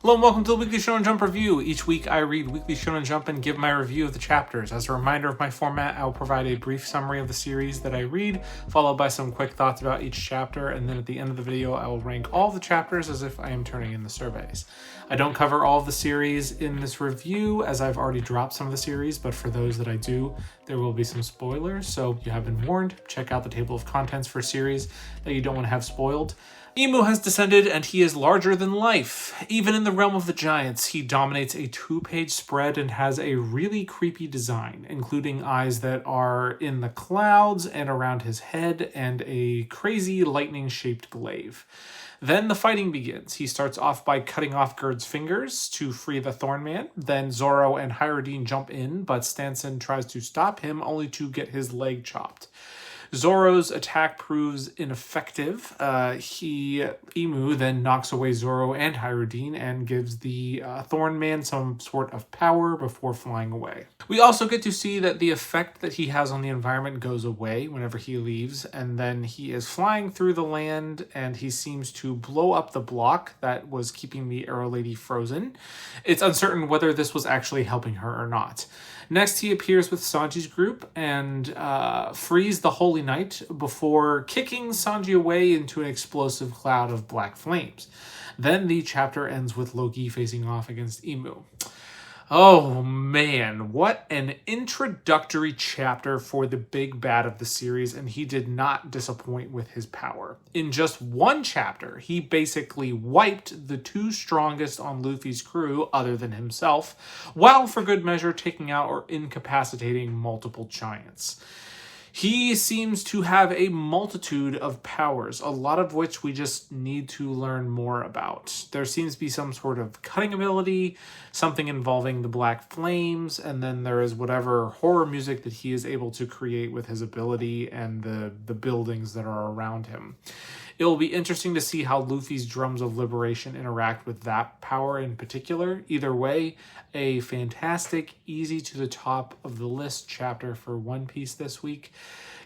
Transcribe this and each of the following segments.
Hello and welcome to the Weekly Shonen Jump Review. Each week I read Weekly Shonen Jump and give my review of the chapters. As a reminder of my format, I will provide a brief summary of the series that I read, followed by some quick thoughts about each chapter, and then at the end of the video I will rank all the chapters as if I am turning in the surveys. I don't cover all of the series in this review, as I've already dropped some of the series, but for those that I do, there will be some spoilers, so you have been warned. Check out the table of contents for series that you don't want to have spoiled. Imu has descended and he is larger than life. Even in the realm of the giants, he dominates a 2-page spread and has a really creepy design, including eyes that are in the clouds and around his head and a crazy lightning-shaped glaive. Then the fighting begins. He starts off by cutting off Gerd's fingers to free the Thorn Man. Then Zoro and Hyrodine jump in, but Stanson tries to stop him only to get his leg chopped. Zoro's attack proves ineffective. Imu then knocks away Zoro and Hyrodine and gives the Thorn Man some sort of power before flying away. We also get to see that the effect that he has on the environment goes away whenever he leaves, and then he is flying through the land and he seems to blow up the block that was keeping the Arrow Lady frozen. It's uncertain whether this was actually helping her or not. Next, he appears with Sanji's group and frees the Holy Knight before kicking Sanji away into an explosive cloud of black flames. Then the chapter ends with Loki facing off against Imu. Oh man, what an introductory chapter for the big bad of the series, and he did not disappoint with his power. In just one chapter, he basically wiped the two strongest on Luffy's crew other than himself, while for good measure taking out or incapacitating multiple giants. He seems to have a multitude of powers, a lot of which we just need to learn more about. There seems to be some sort of cutting ability, something involving the black flames, and then there is whatever horror music that he is able to create with his ability and the buildings that are around him. It will be interesting to see how Luffy's Drums of Liberation interact with that power in particular. Either way, a fantastic, easy to the top of the list chapter for One Piece this week.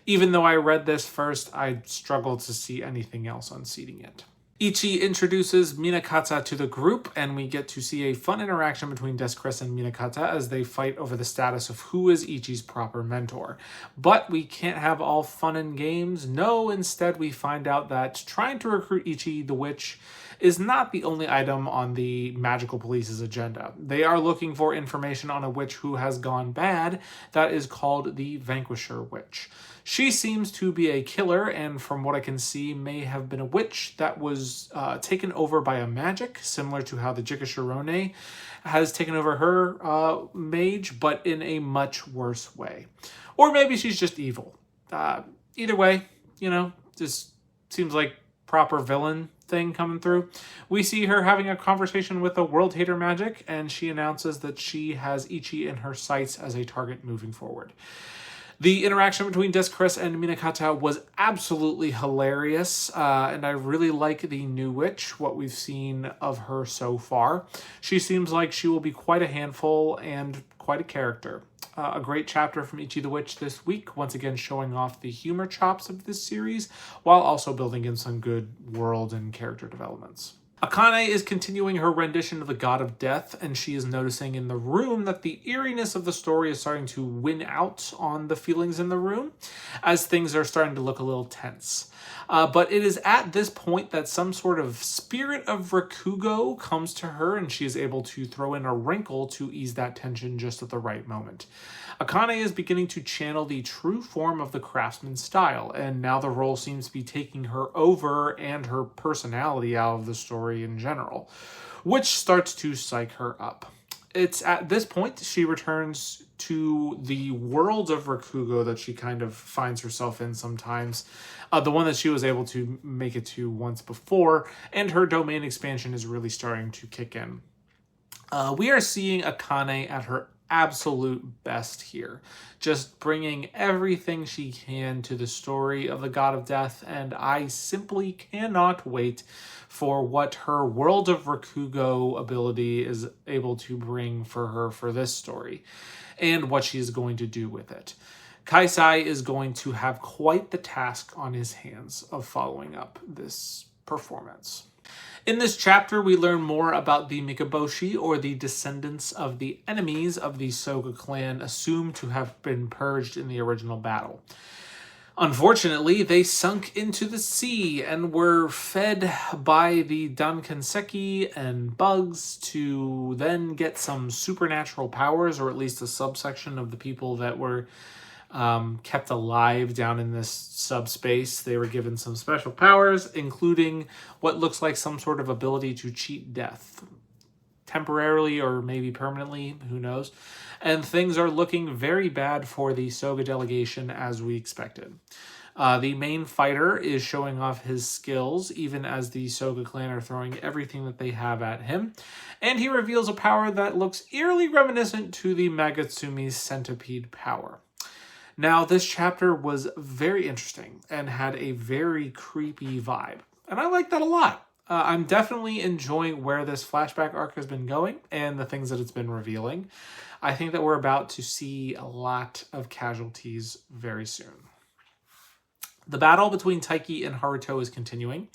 Even though I read this first, I struggled to see anything else unseating it. Ichi introduces Minakata to the group, and we get to see a fun interaction between Destroyerz and Minakata as they fight over the status of who is Ichi's proper mentor. But we can't have all fun and games. No, instead we find out that trying to recruit Ichi the Witch is not the only item on the Magical Police's agenda. They are looking for information on a witch who has gone bad that is called the Vanquisher Witch. She seems to be a killer, and from what I can see, may have been a witch that was taken over by a magic, similar to how the Jikashirone has taken over her mage, but in a much worse way. Or maybe she's just evil. Either way, just seems like proper villain thing coming through. We see her having a conversation with a world hater magic, and she announces that she has Ichi in her sights as a target moving forward. The interaction between Destroyerz and Minakata was absolutely hilarious, and I really like the new witch, what we've seen of her so far. She seems like she will be quite a handful and quite a character. A great chapter from Ichi the Witch this week, once again showing off the humor chops of this series, while also building in some good world and character developments. Akane is continuing her rendition of the God of Death, and she is noticing in the room that the eeriness of the story is starting to win out on the feelings in the room, as things are starting to look a little tense. But it is at this point that some sort of spirit of Rakugo comes to her, and she is able to throw in a wrinkle to ease that tension just at the right moment. Akane is beginning to channel the true form of the craftsman style, and now the role seems to be taking her over and her personality out of the story in general, which starts to psych her up. It's at this point she returns to the world of Rakugo that she kind of finds herself in sometimes, the one that she was able to make it to once before, and her domain expansion is really starting to kick in. We are seeing Akane at her absolute best here, just bringing everything she can to the story of the God of Death, and I simply cannot wait for what her World of Rakugo ability is able to bring for her for this story, and what she is going to do with it. Kaisai is going to have quite the task on his hands of following up this performance. In this chapter, we learn more about the Mikaboshi, or the descendants of the enemies of the Soga clan, assumed to have been purged in the original battle. Unfortunately, they sunk into the sea and were fed by the Dankanseki and bugs to then get some supernatural powers, or at least a subsection of the people that were kept alive down in this subspace. They were given some special powers, including what looks like some sort of ability to cheat death. Temporarily or maybe permanently, who knows. And things are looking very bad for the Soga delegation, as we expected. The main fighter is showing off his skills, even as the Soga clan are throwing everything that they have at him. And he reveals a power that looks eerily reminiscent to the Magatsumi's centipede power. Now, this chapter was very interesting and had a very creepy vibe. And I like that a lot. I'm definitely enjoying where this flashback arc has been going and the things that it's been revealing. I think that we're about to see a lot of casualties very soon. The battle between Taiki and Haruto is continuing.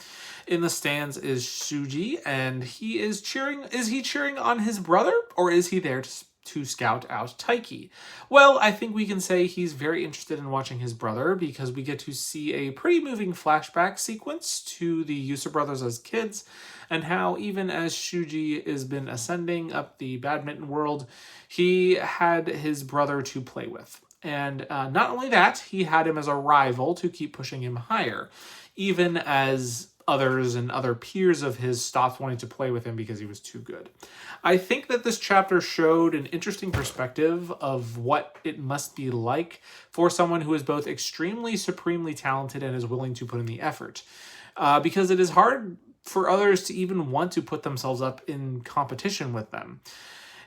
In the stands is Shuji, and he is cheering. Is he cheering on his brother, or is he there to scout out Taiki? Well, I think we can say he's very interested in watching his brother, because we get to see a pretty moving flashback sequence to the Yusa brothers as kids, and how even as Shuji has been ascending up the badminton world, he had his brother to play with. And not only that, he had him as a rival to keep pushing him higher, even as others and other peers of his stopped wanting to play with him because he was too good. I think that this chapter showed an interesting perspective of what it must be like for someone who is both extremely, supremely talented and is willing to put in the effort. Because it is hard for others to even want to put themselves up in competition with them.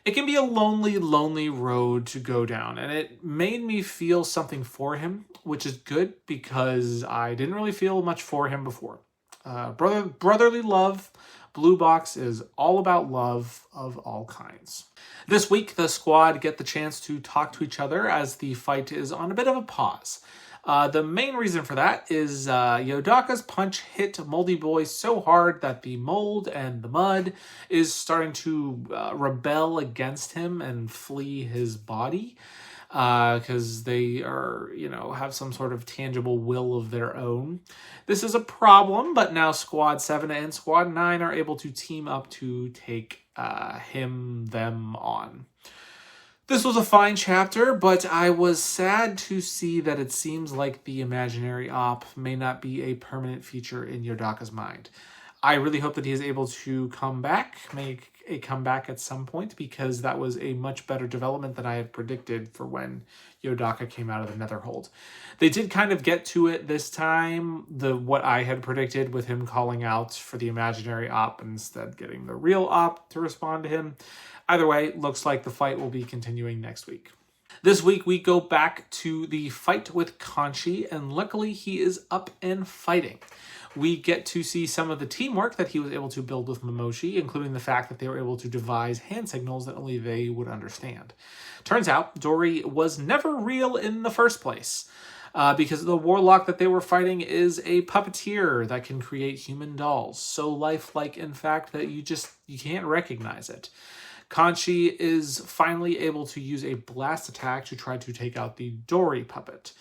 It can be a lonely, lonely road to go down, and it made me feel something for him, which is good because I didn't really feel much for him before. Brotherly love. Blue Box is all about love of all kinds. This week, the squad get the chance to talk to each other as the fight is on a bit of a pause. The main reason for that is Yodaka's punch hit Moldy Boy so hard that the mold and the mud is starting to rebel against him and flee his body. Because they are, have some sort of tangible will of their own. This is a problem, but now Squad 7 and Squad 9 are able to team up to take them on. This was a fine chapter, but I was sad to see that it seems like the imaginary op may not be a permanent feature in Yodaka's mind. I really hope that he is able to make a comeback at some point, because that was a much better development than I had predicted for when Yodaka came out of the Netherhold. They did kind of get to it this time, what I had predicted with him calling out for the imaginary op and instead getting the real op to respond to him. Either way, looks like the fight will be continuing next week. This week, we go back to the fight with Kanchi, and luckily he is up and fighting. We get to see some of the teamwork that he was able to build with Momoshi, including the fact that they were able to devise hand signals that only they would understand. Turns out, Dori was never real in the first place, because the warlock that they were fighting is a puppeteer that can create human dolls, so lifelike, in fact, that you can't recognize it. Kanchi is finally able to use a blast attack to try to take out the Dori puppet.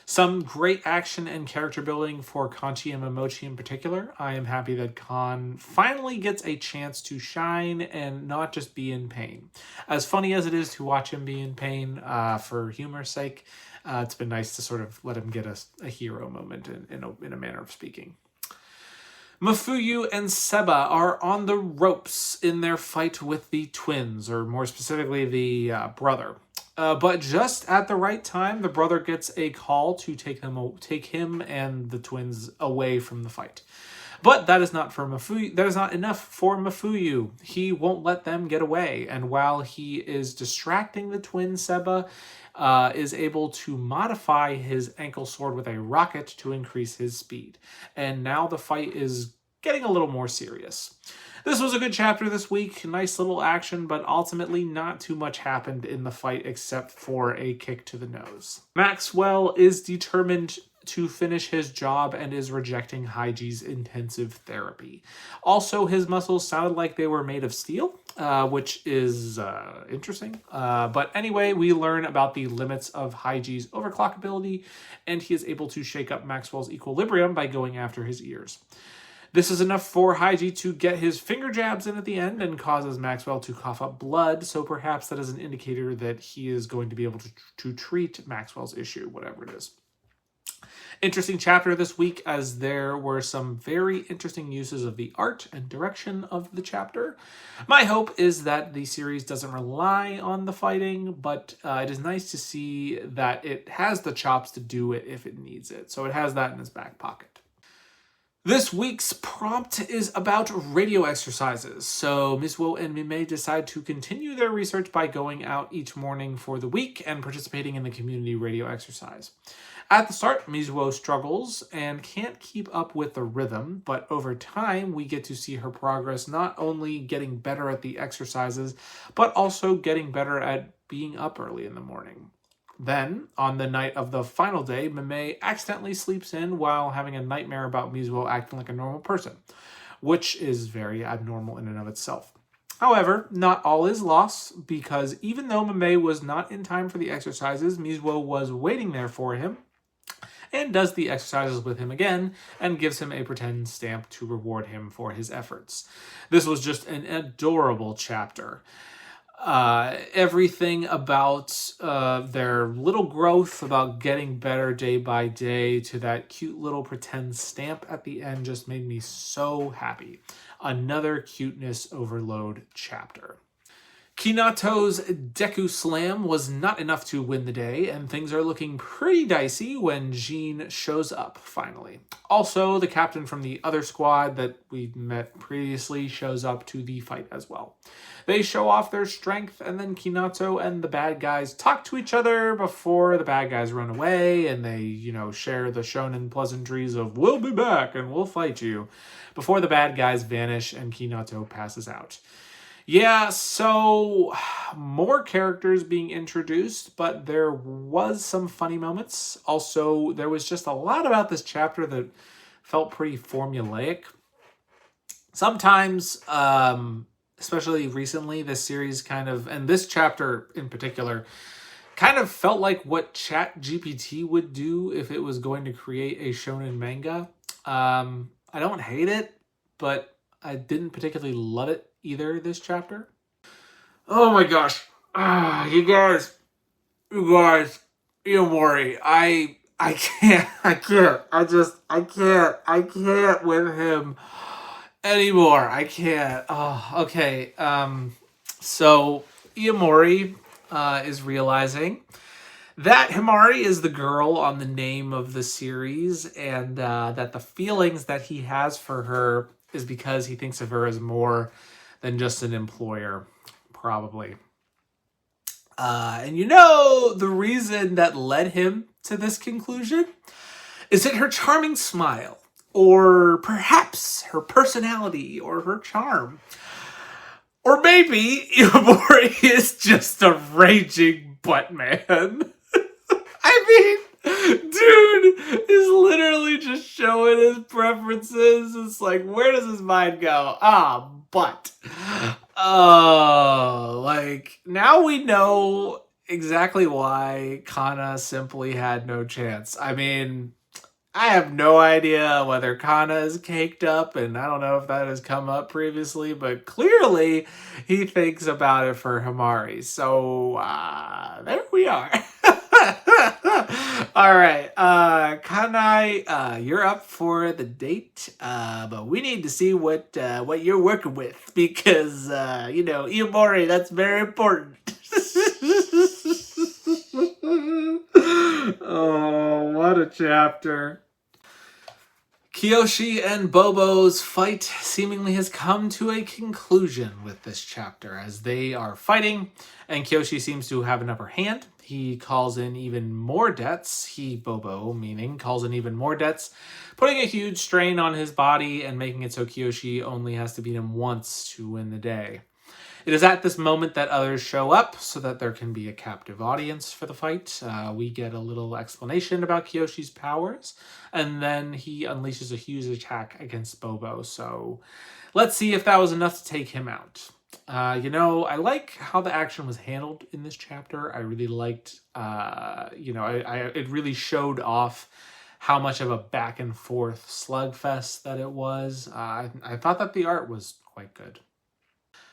Some great action and character building for Kanchi and Momochi in particular. I am happy that Kan finally gets a chance to shine and not just be in pain. As funny as it is to watch him be in pain for humor's sake, it's been nice to sort of let him get a hero moment in a manner of speaking. Mafuyu and Seba are on the ropes in their fight with the twins, or more specifically the brother. But just at the right time, the brother gets a call to take him and the twins away from the fight. But that is not for Mafuyu. That is not enough for Mafuyu. He won't let them get away, and while he is distracting the twin, Seba is able to modify his ankle sword with a rocket to increase his speed. And now the fight is getting a little more serious. This was a good chapter this week. Nice little action, but ultimately not too much happened in the fight except for a kick to the nose. Maxwell is determined to finish his job and is rejecting Haiji's intensive therapy. Also, his muscles sounded like they were made of steel, which is interesting. But anyway, we learn about the limits of Haiji's overclock ability, and he is able to shake up Maxwell's equilibrium by going after his ears. This is enough for Haiji to get his finger jabs in at the end and causes Maxwell to cough up blood, so perhaps that is an indicator that he is going to be able to treat Maxwell's issue, whatever it is. Interesting chapter this week, as there were some very interesting uses of the art and direction of the chapter. My hope is that the series doesn't rely on the fighting, but it is nice to see that it has the chops to do it if it needs it. So it has that in its back pocket. This week's prompt is about radio exercises. So Mizuo and Mimei decide to continue their research by going out each morning for the week and participating in the community radio exercise. At the start, Mizuo struggles and can't keep up with the rhythm, but over time we get to see her progress, not only getting better at the exercises, but also getting better at being up early in the morning. Then, on the night of the final day, Mimei accidentally sleeps in while having a nightmare about Mizuo acting like a normal person, which is very abnormal in and of itself. However, not all is lost, because even though Mimei was not in time for the exercises, Mizuo was waiting there for him and does the exercises with him again and gives him a pretend stamp to reward him for his efforts. This was just an adorable chapter. Everything about their little growth, about getting better day by day, to that cute little pretend stamp at the end just made me so happy. Another cuteness overload chapter. Kinato's Deku Slam was not enough to win the day, and things are looking pretty dicey when Jean shows up, finally. Also, the captain from the other squad that we met previously shows up to the fight as well. They show off their strength, and then Kinato and the bad guys talk to each other before the bad guys run away, and they, share the shonen pleasantries of, "We'll be back and we'll fight you," before the bad guys vanish and Kinato passes out. Yeah, so more characters being introduced, but there was some funny moments. Also, there was just a lot about this chapter that felt pretty formulaic. Sometimes, especially recently, this series and this chapter in particular, kind of felt like what ChatGPT would do if it was going to create a shonen manga. I don't hate it, but I didn't particularly love it either this chapter. Oh my gosh. You guys, Iomori, I can't with him anymore. I can't. Oh, okay. So Iomori is realizing that Himari is the girl on the name of the series, and that the feelings that he has for her is because he thinks of her as more than just an employer, probably. And the reason that led him to this conclusion? Is it her charming smile? Or perhaps her personality or her charm? Or maybe Iomori is just a raging butt man. I mean, dude is literally just showing his preferences. It's like, where does his mind go? Butt. Now we know exactly why Kana simply had no chance. I mean, I have no idea whether Kana is caked up, and I don't know if that has come up previously, but clearly he thinks about it for Himari. So, there we are. All right, Kanai, you're up for the date, but we need to see what you're working with, because, Iomori, that's very important. Oh, what a chapter. Kiyoshi and Bobo's fight seemingly has come to a conclusion with this chapter, as they are fighting, and Kiyoshi seems to have an upper hand. He calls in even more debts. Bobo, calls in even more debts, putting a huge strain on his body and making it so Kiyoshi only has to beat him once to win the day. It is at this moment that others show up so that there can be a captive audience for the fight. We get a little explanation about Kiyoshi's powers, and then he unleashes a huge attack against Bobo. So let's see if that was enough to take him out. I like how the action was handled in this chapter. I really liked, it really showed off how much of a back and forth slugfest that it was. I thought that the art was quite good.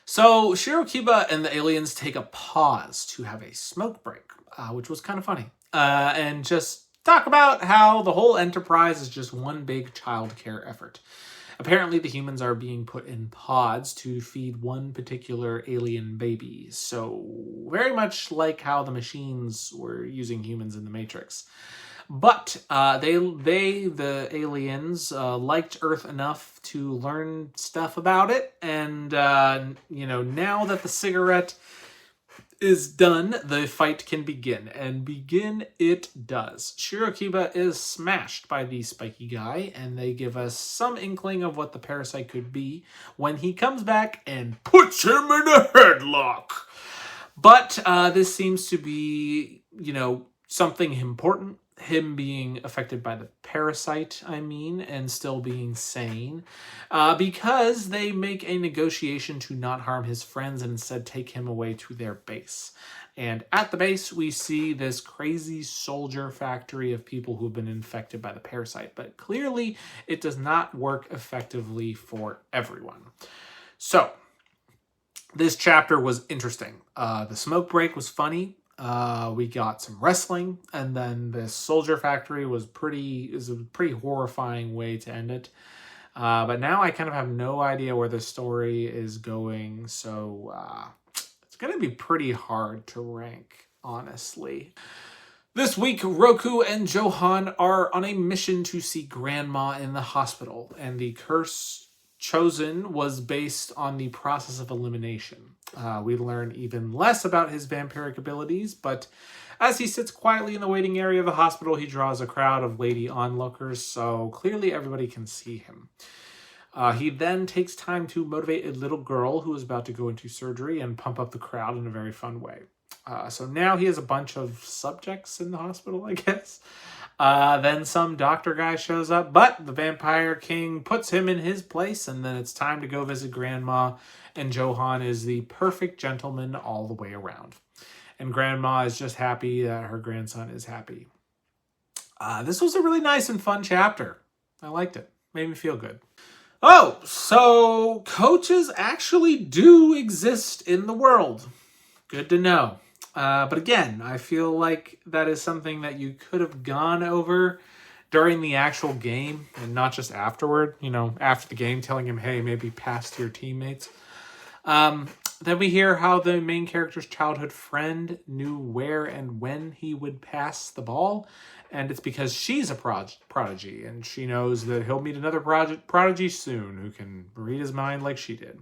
So Shirokiba and the aliens take a pause to have a smoke break, which was kind of funny, and just talk about how the whole Enterprise is just one big childcare effort. Apparently, the humans are being put in pods to feed one particular alien baby. So very much like how the machines were using humans in the Matrix. But the aliens, liked Earth enough to learn stuff about it. And, now that the cigarette is done, the fight can begin. And begin it does. Shirokiba is smashed by the spiky guy, and they give us some inkling of what the parasite could be when he comes back and puts him in a headlock. But this seems to be, something important. Him being affected by the parasite, and still being sane, because they make a negotiation to not harm his friends and instead take him away to their base. And at the base, we see this crazy soldier factory of people who have been infected by the parasite, but clearly it does not work effectively for everyone. So, this chapter was interesting. The smoke break was funny. We got some wrestling, and then this soldier factory is a pretty horrifying way to end it. But now I kind of have no idea where the story is going, so it's going to be pretty hard to rank, honestly. This week, Roku and Johan are on a mission to see Grandma in the hospital, and the curse chosen was based on the process of elimination. We learn even less about his vampiric abilities, but as he sits quietly in the waiting area of the hospital, he draws a crowd of lady onlookers, so clearly everybody can see him. He then takes time to motivate a little girl who is about to go into surgery and pump up the crowd in a very fun way. So now he has a bunch of subjects in the hospital, I guess. Then some doctor guy shows up, but the Vampire King puts him in his place, and then it's time to go visit Grandma, and Johan is the perfect gentleman all the way around. And Grandma is just happy that her grandson is happy. This was a really nice and fun chapter. I liked it. Made me feel good. Oh, so coaches actually do exist in the world. Good to know. But again, I feel like that is something that you could have gone over during the actual game and not just afterward, after the game, telling him, hey, maybe pass to your teammates. Then we hear how the main character's childhood friend knew where and when he would pass the ball. And it's because she's a prodigy, and she knows that he'll meet another prodigy soon who can read his mind like she did.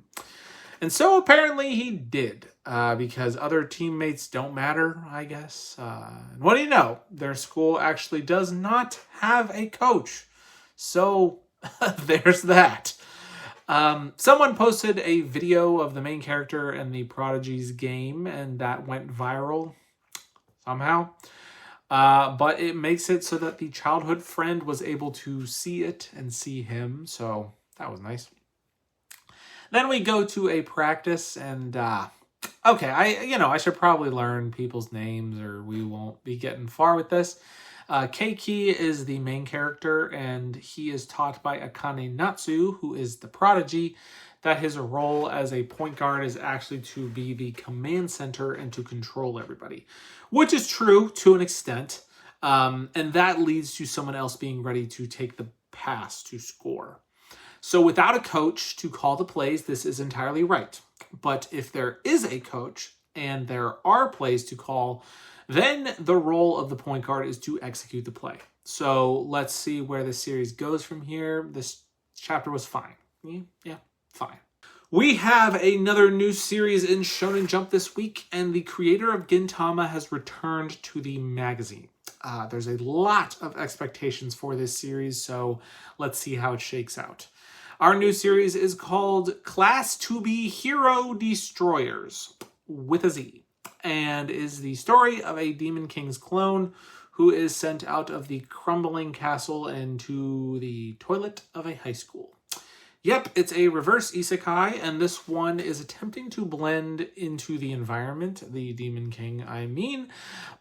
And so apparently he did, because other teammates don't matter, I guess. And what do you know? Their school actually does not have a coach. So there's that. Someone posted a video of the main character and the Prodigy's game, and that went viral somehow. But it makes it so that the childhood friend was able to see it and see him. So that was nice. Then we go to a practice, and okay, I should probably learn people's names, or we won't be getting far with this. Keiki is the main character, and he is taught by Akane Natsu, who is the prodigy, that his role as a point guard is actually to be the command center and to control everybody, which is true to an extent, and that leads to someone else being ready to take the pass to score. So without a coach to call the plays, this is entirely right. But if there is a coach and there are plays to call, then the role of the point guard is to execute the play. So let's see where the series goes from here. This chapter was fine. Yeah, fine. We have another new series in Shonen Jump this week, and the creator of Gintama has returned to the magazine. There's a lot of expectations for this series, so let's see how it shakes out. Our new series is called Class to Be Hero Destroyerz, with a Z, and is the story of a Demon King's clone who is sent out of the crumbling castle into the toilet of a high school. Yep, it's a reverse isekai, and this one is attempting to blend into the environment, the Demon King, I mean.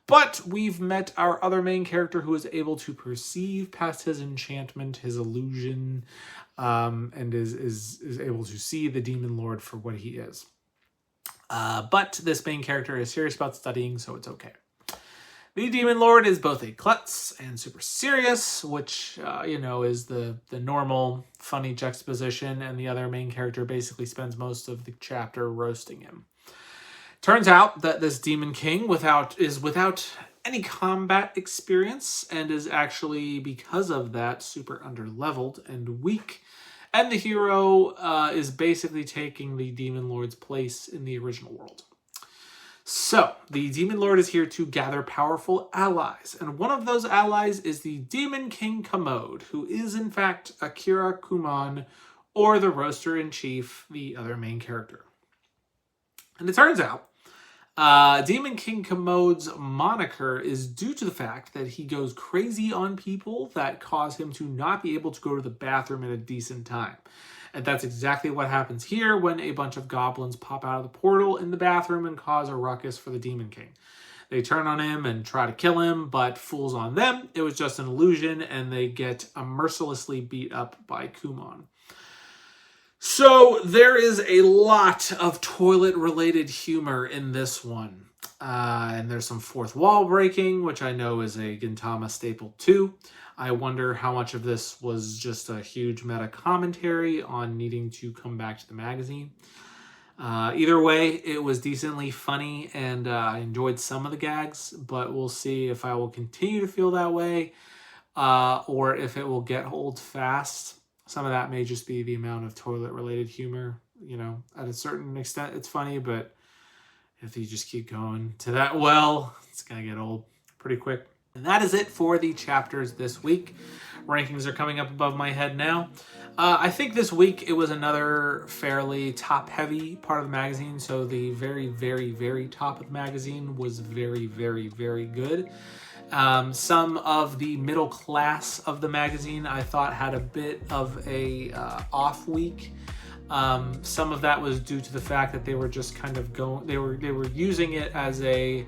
But we've met our other main character who is able to perceive past his enchantment, his illusion, and is able to see the Demon Lord for what he is. But this main character is serious about studying, so it's okay. The Demon Lord is both a klutz and super serious, which, is the normal funny juxtaposition, and the other main character basically spends most of the chapter roasting him. Turns out that this Demon King is without any combat experience, and is actually, because of that, super underleveled and weak, and the hero is basically taking the Demon Lord's place in the original world. So, the Demon Lord is here to gather powerful allies, and one of those allies is the Demon King Commode, who is in fact Akira Kuman, or the Roaster-in-Chief, the other main character. And it turns out, Demon King Commode's moniker is due to the fact that he goes crazy on people that cause him to not be able to go to the bathroom at a decent time. And that's exactly what happens here when a bunch of goblins pop out of the portal in the bathroom and cause a ruckus for the Demon King. They turn on him and try to kill him, but fools on them. It was just an illusion, and they get mercilessly beat up by Kumon. So there is a lot of toilet-related humor in this one. And there's some fourth wall breaking, which I know is a Gintama staple too. I wonder how much of this was just a huge meta commentary on needing to come back to the magazine. Either way, it was decently funny, and I enjoyed some of the gags, but we'll see if I will continue to feel that way, or if it will get old fast. Some of that may just be the amount of toilet-related humor. At a certain extent, it's funny, but if you just keep going to that well, it's going to get old pretty quick. And that is it for the chapters this week. Rankings are coming up above my head now. I think this week it was another fairly top-heavy part of the magazine, so the very, very, very top of the magazine was very, very, very good. Some of the middle class of the magazine I thought had a bit of a off week. Some of that was due to the fact that they were just kind of they were using it as a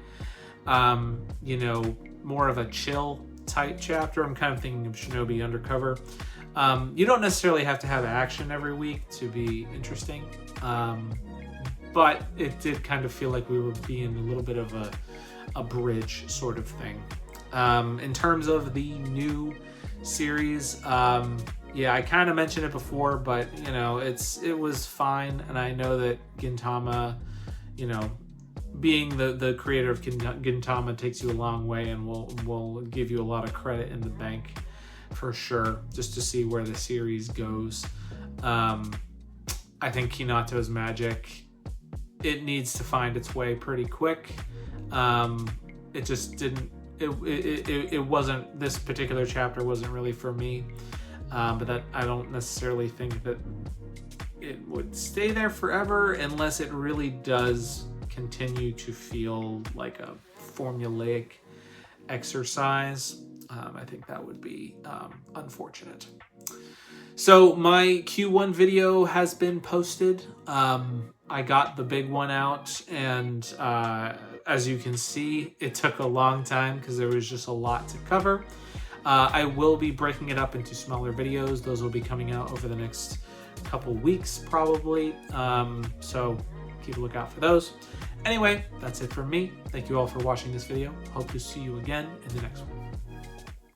more of a chill type chapter. I'm kind of thinking of Shinobi Undercover. You don't necessarily have to have action every week to be interesting, but it did kind of feel like we were being a little bit of a bridge sort of thing. In terms of the new series, I kind of mentioned it before, but it was fine, and I know that Gintama, being the creator of Gintama takes you a long way, and will give you a lot of credit in the bank for sure, just to see where the series goes. I think Kinato's magic, it needs to find its way pretty quick. It just didn't. It wasn't. This particular chapter wasn't really for me. But that I don't necessarily think that it would stay there forever unless it really does continue to feel like a formulaic exercise. I think that would be unfortunate. So my Q1 video has been posted. I got the big one out, and as you can see, it took a long time because there was just a lot to cover. I will be breaking it up into smaller videos. Those will be coming out over the next couple weeks, probably. So keep a lookout for those. Anyway, that's it from me. Thank you all for watching this video. Hope to see you again in the next one.